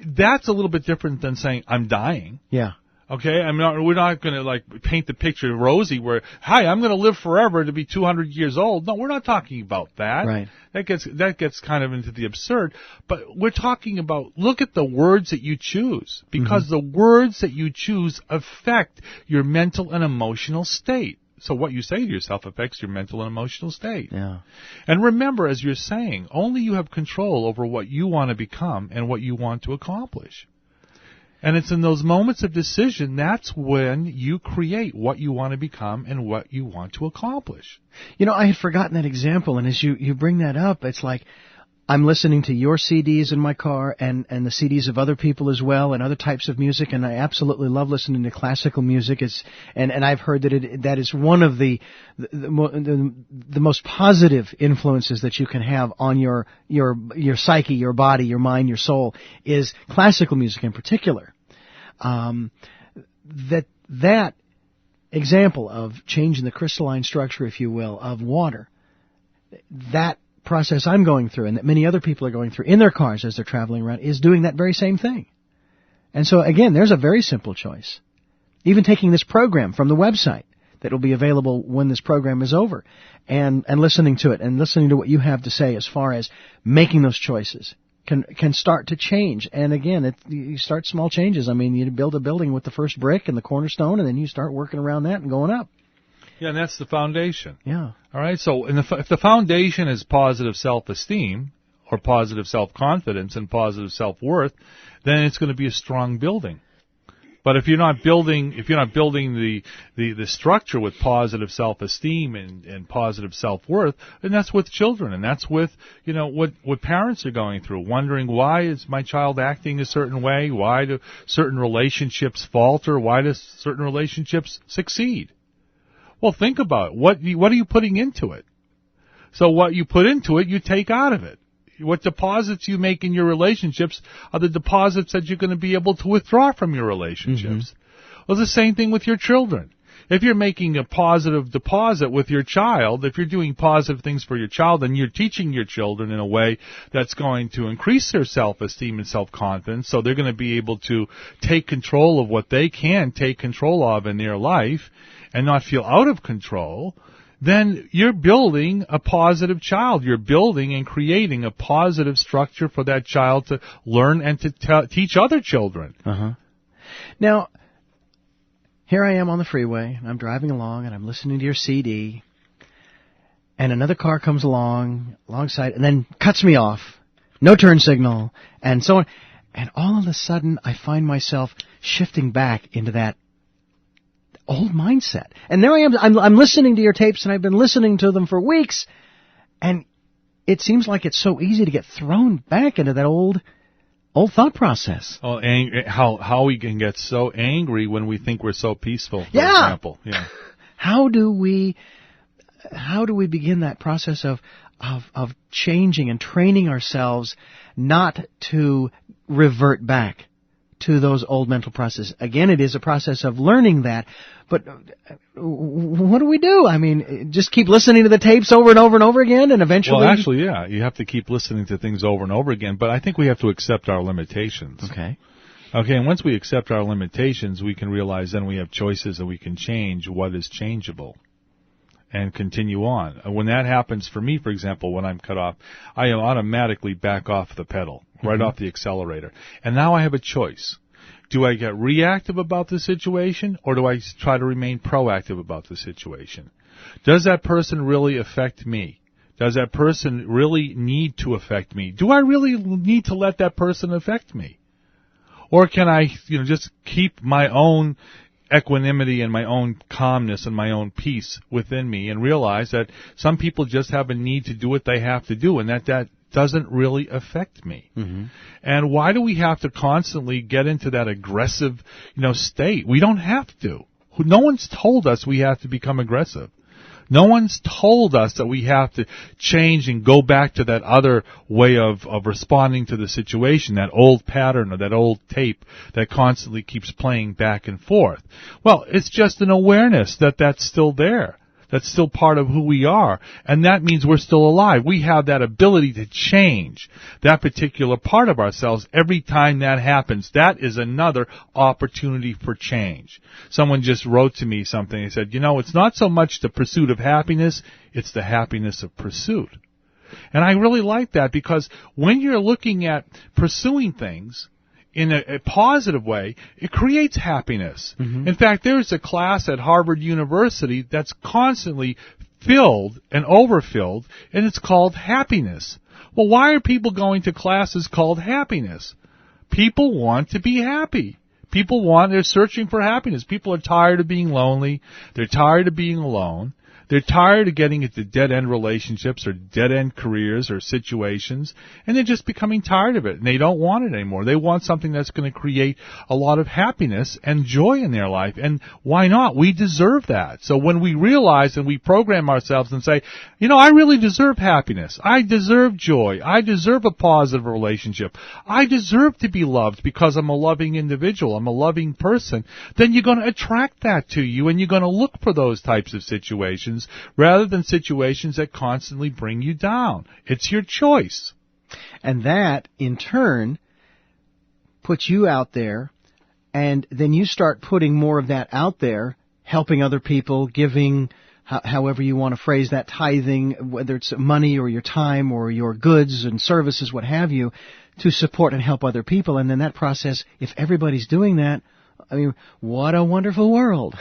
D: that's a little bit different than saying, I'm dying.
C: Yeah.
D: Okay, we're not going to paint the picture rosy where, hi, I'm going to live forever to be 200 years old. No, we're not talking about that.
C: Right.
D: That gets kind of into the absurd. But we're talking about, look at the words that you choose, because the words that you choose affect your mental and emotional state. So what you say to yourself affects your mental and emotional state.
C: Yeah.
D: And remember, as you're saying, only you have control over what you want to become and what you want to accomplish. And it's in those moments of decision, that's when you create what you want to become and what you want to accomplish.
C: I had forgotten that example, and as you bring that up, it's like I'm listening to your CDs in my car and the CDs of other people as well and other types of music, and I absolutely love listening to classical music. And I've heard that is one of the most positive influences that you can have on your psyche, your body, your mind, your soul, is classical music in particular. That example of changing the crystalline structure, if you will, of water, that process I'm going through and that many other people are going through in their cars as they're traveling around is doing that very same thing. And so again, there's a very simple choice. Even taking this program from the website that will be available when this program is over and listening to it and listening to what you have to say as far as making those choices can start to change. And again, you start small changes. I mean, you build a building with the first brick and the cornerstone, and then you start working around that and going up.
D: Yeah, and that's the foundation.
C: Yeah.
D: All right, so if the foundation is positive self-esteem or positive self-confidence and positive self-worth, then it's going to be a strong building. But if you're not building the structure with positive self-esteem and positive self-worth, then that's with children, and that's with what parents are going through, wondering why is my child acting a certain way, why do certain relationships falter, why do certain relationships succeed. Well, think about it. What are you putting into it? So what you put into it, you take out of it. What deposits you make in your relationships are the deposits that you're going to be able to withdraw from your relationships. Well, the same thing with your children. If you're making a positive deposit with your child, if you're doing positive things for your child, then you're teaching your children in a way that's going to increase their self-esteem and self-confidence, so they're going to be able to take control of what they can take control of in their life and not feel out of control. Then you're building a positive child. You're building and creating a positive structure for that child to learn and to teach other children.
C: Uh-huh. Now, here I am on the freeway, and I'm driving along, and I'm listening to your CD, and another car comes alongside, and then cuts me off. No turn signal, and so on. And all of a sudden, I find myself shifting back into that old mindset. And there I am, I'm listening to your tapes, and I've been listening to them for weeks, and it seems like it's so easy to get thrown back into that old thought process.
D: Oh, how we can get so angry when we think we're so peaceful, for
C: Yeah.
D: example. Yeah.
C: How do we begin that process of changing and training ourselves not to revert back to those old mental processes? Again, it is a process of learning that, but what do we do? I mean, just keep listening to the tapes over and over and over again, and eventually...
D: Well, actually, yeah, you have to keep listening to things over and over again, but I think we have to accept our limitations.
C: Okay,
D: and once we accept our limitations, we can realize then we have choices and we can change what is changeable and continue on. When that happens for me, for example, when I'm cut off, I automatically back off the pedal, right off the accelerator. And now I have a choice. Do I get reactive about the situation, or do I try to remain proactive about the situation? Does that person really affect me? Does that person really need to affect me? Do I really need to let that person affect me? Or can I, just keep my own equanimity and my own calmness and my own peace within me and realize that some people just have a need to do what they have to do, and that doesn't really affect me.
C: Mm-hmm.
D: And why do we have to constantly get into that aggressive, state? We don't have to. No one's told us we have to become aggressive. No one's told us that we have to change and go back to that other way of responding to the situation, that old pattern or that old tape that constantly keeps playing back and forth. Well, it's just an awareness that that's still there. That's still part of who we are, and that means we're still alive. We have that ability to change that particular part of ourselves every time that happens. That is another opportunity for change. Someone just wrote to me something. He said, it's not so much the pursuit of happiness, it's the happiness of pursuit. And I really like that, because when you're looking at pursuing things in a positive way, it creates happiness. Mm-hmm. In fact, there's a class at Harvard University that's constantly filled and overfilled, and it's called happiness. Well, why are people going to classes called happiness? People want to be happy. They're searching for happiness. People are tired of being lonely. They're tired of being alone. They're tired of getting into dead-end relationships or dead-end careers or situations, and they're just becoming tired of it, and they don't want it anymore. They want something that's going to create a lot of happiness and joy in their life, and why not? We deserve that. So when we realize and we program ourselves and say, I really deserve happiness. I deserve joy. I deserve a positive relationship. I deserve to be loved because I'm a loving individual. I'm a loving person. Then you're going to attract that to you, and you're going to look for those types of situations rather than situations that constantly bring you down. It's your choice.
C: And that, in turn, puts you out there, and then you start putting more of that out there, helping other people, giving, however you want to phrase that, tithing, whether it's money or your time or your goods and services, what have you, to support and help other people. And then that process, if everybody's doing that, I mean, what a wonderful world.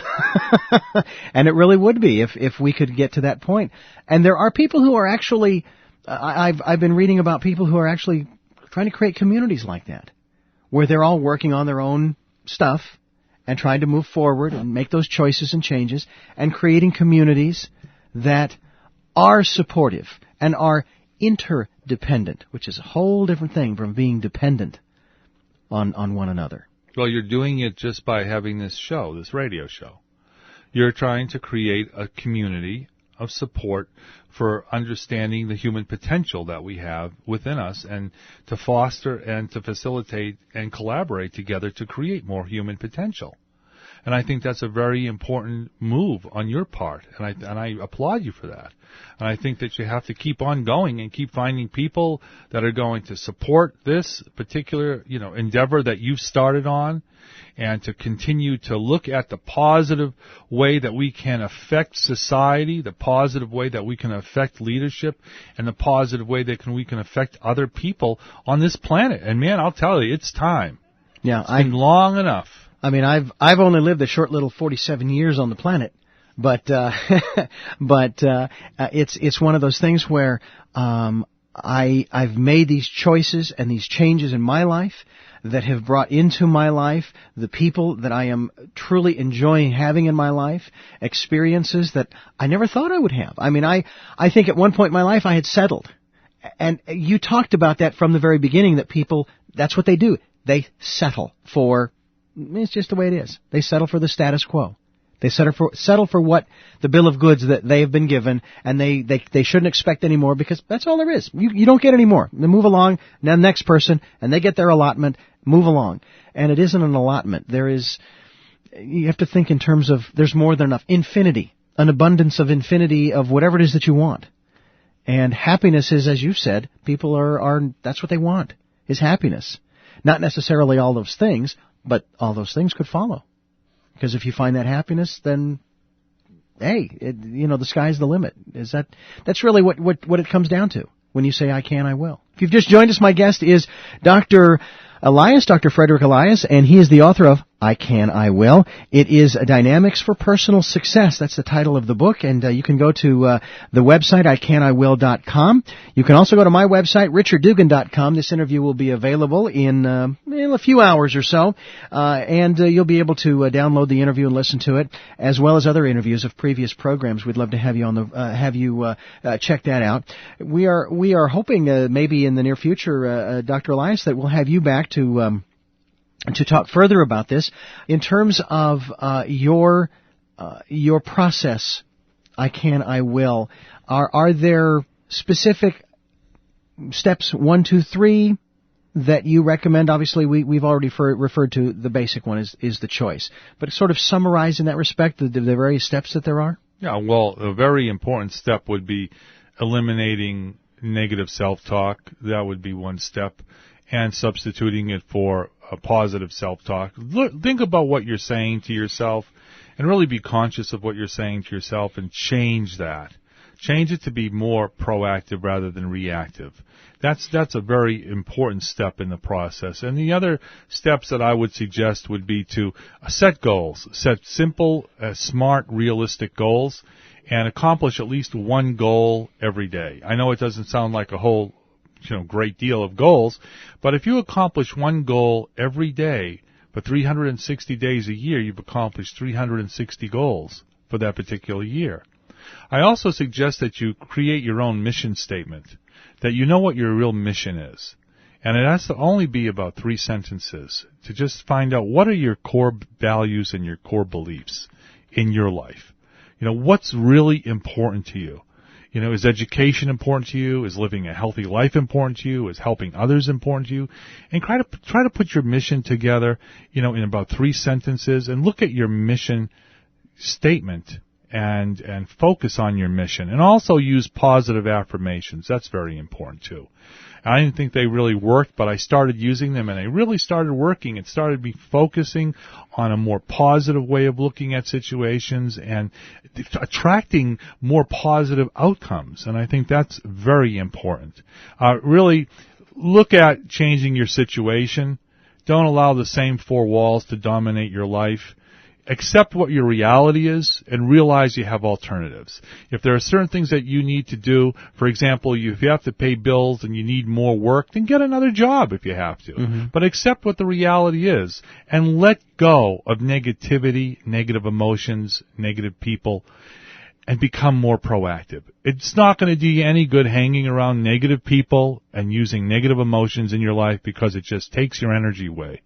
C: And it really would be if we could get to that point. And there are people who are actually, I've been reading about people who are actually trying to create communities like that, where they're all working on their own stuff and trying to move forward and make those choices and changes, and creating communities that are supportive and are interdependent, which is a whole different thing from being dependent on one another.
D: Well, you're doing it just by having this show, this radio show. You're trying to create a community of support for understanding the human potential that we have within us, and to foster and to facilitate and collaborate together to create more human potential. And I think that's a very important move on your part, and I applaud you for that. And I think that you have to keep on going and keep finding people that are going to support this particular, endeavor that you've started on, and to continue to look at the positive way that we can affect society, the positive way that we can affect leadership, and the positive way that we can affect other people on this planet. And man, I'll tell you, it's time.
C: Yeah,
D: It's been long enough.
C: I mean, I've only lived a short little 47 years on the planet, but it's one of those things where I've made these choices and these changes in my life that have brought into my life the people that I am truly enjoying having in my life, experiences that I never thought I would have. I mean, I think at one point in my life I had settled. And you talked about that from the very beginning, that people, that's what they do. They settle for, it's just the way it is. They settle for the status quo. They settle for what the bill of goods that they have been given, and they shouldn't expect any more, because that's all there is. You don't get any more. They move along, now the next person, and they get their allotment, move along. And it isn't an allotment. You have to think in terms of, there's more than enough. Infinity. An abundance of infinity of whatever it is that you want. And happiness is, as you've said, people are that's what they want, is happiness. Not necessarily all those things, but all those things could follow. Because if you find that happiness, then, hey, the sky's the limit. That's really what it comes down to when you say, I can, I will. If you've just joined us, my guest is Dr. Elias, Dr. Frederick Elias, and he is the author of I Can, I Will. It is Dynamics for Personal Success. That's the title of the book, and you can go to the website, icaniwill.com. You can also go to my website, richarddugan.com. This interview will be available in a few hours or so, and you'll be able to download the interview and listen to it, as well as other interviews of previous programs. We'd love to have you check that out. We are hoping maybe in the near future, Dr. Elias, that we'll have you back to talk further about this in terms of your process. I can, I will. Are there specific steps 1, 2, 3 that you recommend? Obviously, we've already referred to the basic one is the choice, but sort of summarize in that respect the various steps that there are.
D: Yeah, well, a very important step would be eliminating negative self-talk. That would be one step, and substituting it for a positive self-talk. Think about what you're saying to yourself, and really be conscious of what you're saying to yourself, and change that. Change it to be more proactive rather than reactive. That's a very important step in the process. And the other steps that I would suggest would be to set goals. Set simple, smart, realistic goals, and accomplish at least one goal every day. I know it doesn't sound like a whole great deal of goals, but if you accomplish one goal every day for 360 days a year, you've accomplished 360 goals for that particular year. I also suggest that you create your own mission statement, that you know what your real mission is. And it has to only be about 3 sentences to just find out what are your core values and your core beliefs in your life. What's really important to you? Is education important to you? Is living a healthy life important to you? Is helping others important to you? And try to put your mission together, in about 3 sentences, and look at your mission statement and focus on your mission. And also use positive affirmations. That's very important too. I didn't think they really worked, but I started using them, and they really started working. It started me focusing on a more positive way of looking at situations and attracting more positive outcomes. And I think that's very important. Really look at changing your situation. Don't allow the same 4 walls to dominate your life. Accept what your reality is and realize you have alternatives. If there are certain things that you need to do, for example, if you have to pay bills and you need more work, then get another job if you have to. Mm-hmm. But accept what the reality is and let go of negativity, negative emotions, negative people, and become more proactive. It's not going to do you any good hanging around negative people and using negative emotions in your life, because it just takes your energy away.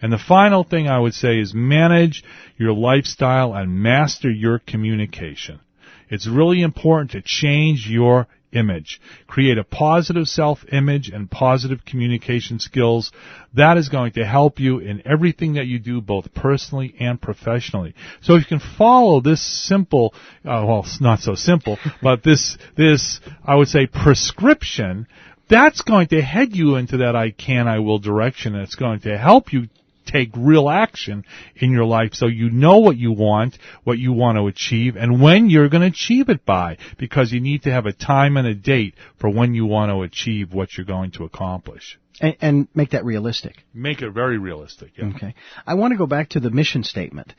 D: And the final thing I would say is manage your lifestyle and master your communication. It's really important to change your self-image. Create a positive self-image and positive communication skills. That is going to help you in everything that you do, both personally and professionally. So if you can follow this simple, well, it's not so simple, but this, I would say, prescription, that's going to head you into that I can, I will direction, and it's going to help you take real action in your life so you know what you want to achieve, and when you're going to achieve it by, because you need to have a time and a date for when you want to achieve what you're going to accomplish.
C: And make that realistic.
D: Make it very realistic. Yeah.
C: Okay. I want to go back to the mission statement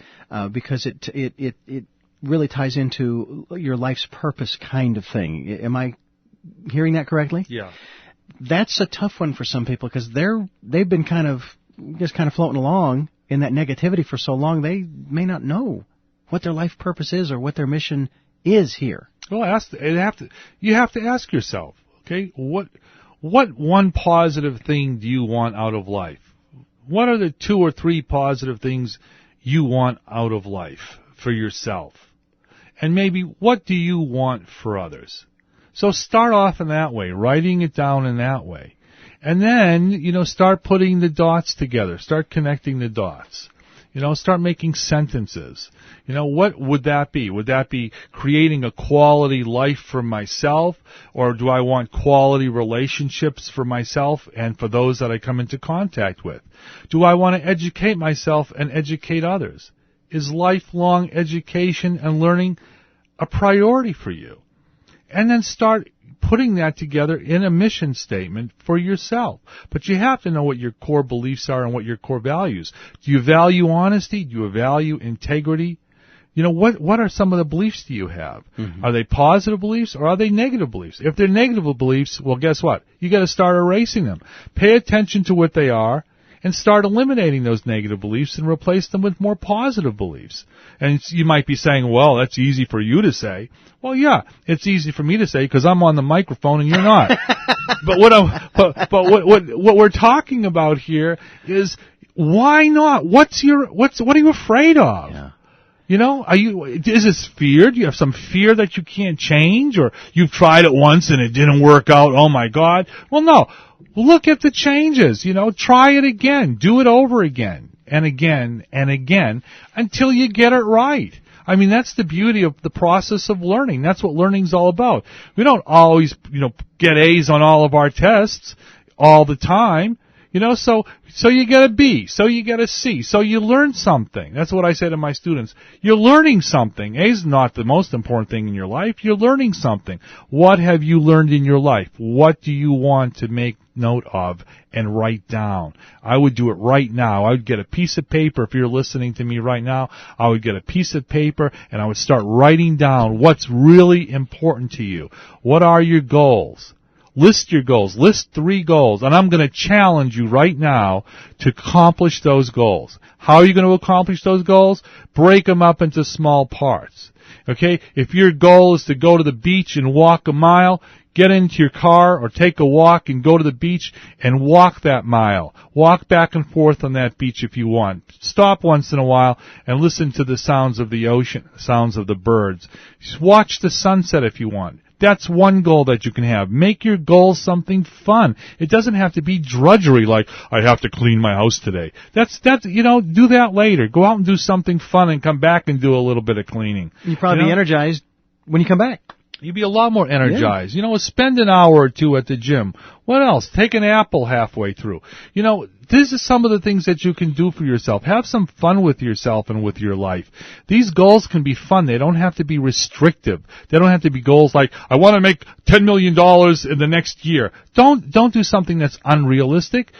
C: because it really ties into your life's purpose kind of thing. Am I hearing that correctly?
D: Yeah.
C: That's a tough one for some people because they've been kind of floating along in that negativity for so long, they may not know what their life purpose is or what their mission is here.
D: Well, you have to ask yourself, okay, what one positive thing do you want out of life? What are the 2 or 3 positive things you want out of life for yourself? And maybe what do you want for others? So start off in that way, writing it down in that way. And then, start putting the dots together. Start connecting the dots. Start making sentences. What would that be? Would that be creating a quality life for myself? Or do I want quality relationships for myself and for those that I come into contact with? Do I want to educate myself and educate others? Is lifelong education and learning a priority for you? And then start putting that together in a mission statement for yourself. But you have to know what your core beliefs are and what your core values. Do you value honesty? Do you value integrity? What are some of the beliefs do you have? Mm-hmm. Are they positive beliefs or are they negative beliefs? If they're negative beliefs, well, guess what? You got to start erasing them. Pay attention to what they are and start eliminating those negative beliefs and replace them with more positive beliefs. And you might be saying, well, that's easy for you to say. Well, yeah, it's easy for me to say because I'm on the microphone and you're not. But what we're talking about here is why not? What are you afraid of? Yeah. Is this fear? Do you have some fear that you can't change, or you've tried it once and it didn't work out? Oh my God. Well, no. Look at the changes, try it again, do it over again and again and again until you get it right. I mean, that's the beauty of the process of learning. That's what learning's all about. We don't always, get A's on all of our tests all the time. So you get a B, so you get a C, so you learn something. That's what I say to my students. You're learning something. A is not the most important thing in your life. You're learning something. What have you learned in your life? What do you want to make note of and write down? I would do it right now. I would get a piece of paper. If you're listening to me right now, I would get a piece of paper and I would start writing down what's really important to you. What are your goals? List your goals. List 3 goals. And I'm going to challenge you right now to accomplish those goals. How are you going to accomplish those goals? Break them up into small parts. Okay? If your goal is to go to the beach and walk a mile, get into your car or take a walk and go to the beach and walk that mile. Walk back and forth on that beach if you want. Stop once in a while and listen to the sounds of the ocean, sounds of the birds. Just watch the sunset if you want. That's one goal that you can have. Make your goal something fun. It doesn't have to be drudgery like, I have to clean my house today. That's do that later. Go out and do something fun and come back and do a little bit of cleaning.
C: You'll probably be energized when you come back.
D: You'd be a lot more energized. Yeah. Spend an hour or 2 at the gym. What else? Take an apple halfway through. This is some of the things that you can do for yourself. Have some fun with yourself and with your life. These goals can be fun. They don't have to be restrictive. They don't have to be goals like, I want to make $10 million in the next year. Don't do something that's unrealistic.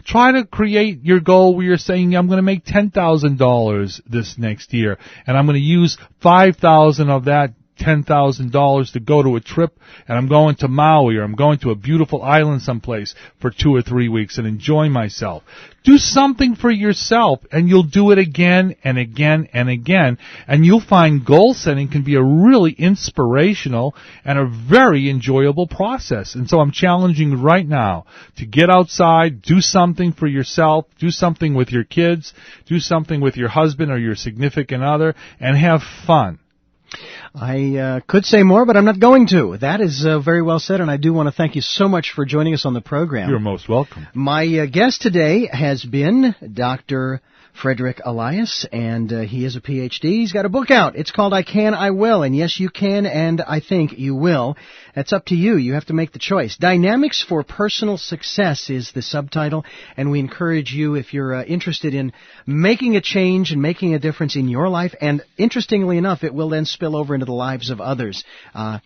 D: Try to create your goal where you're saying, I'm going to make $10,000 this next year, and I'm going to use $5,000 of that $10,000 to go to a trip, and I'm going to Maui, or I'm going to a beautiful island someplace for 2 or 3 weeks and enjoy myself. Do something for yourself, and you'll do it again and again and again, and you'll find goal setting can be a really inspirational and a very enjoyable process. And so I'm challenging you right now to get outside, do something for yourself, do something with your kids, do something with your husband or your significant other, and have fun.
C: I could say more, but I'm not going to. That is very well said, and I do want to thank you so much for joining us on the program.
D: You're most welcome.
C: My guest today has been Dr. Frederick Elias, and he is a PhD. He's got a book out. It's called I Can, I Will, and yes, you can, and I think you will. That's up to you. You have to make the choice. Dynamics for Personal Success is the subtitle, and we encourage you, if you're interested in making a change and making a difference in your life, and interestingly enough, it will then spill over into the lives of others.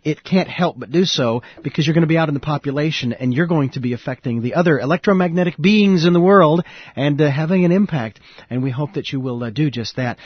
C: It can't help but do so, because you're going to be out in the population, and you're going to be affecting the other electromagnetic beings in the world, and having an impact. And we hope that you will do just that.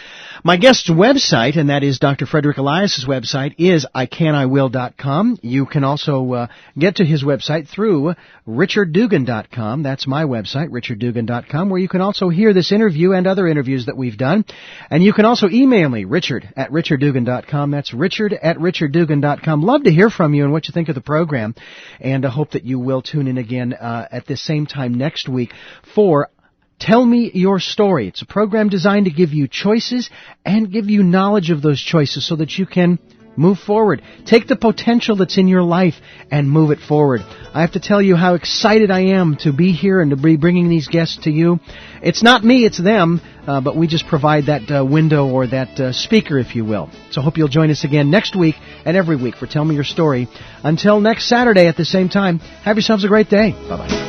C: My guest's website, and that is Dr. Frederick Elias' website, is icaniwill.com. You can also get to his website through richarddugan.com. That's my website, richarddugan.com, where you can also hear this interview and other interviews that we've done. And you can also email me, richard@richarddugan.com. That's richard@richarddugan.com. Love to hear from you and what you think of the program. And I hope that you will tune in again at this same time next week for Tell Me Your Story. It's a program designed to give you choices and give you knowledge of those choices so that you can move forward. Take the potential that's in your life and move it forward. I have to tell you how excited I am to be here and to be bringing these guests to you. It's not me, it's them, but we just provide that window or that speaker, if you will. So I hope you'll join us again next week and every week for Tell Me Your Story. Until next Saturday at the same time, have yourselves a great day. Bye-bye.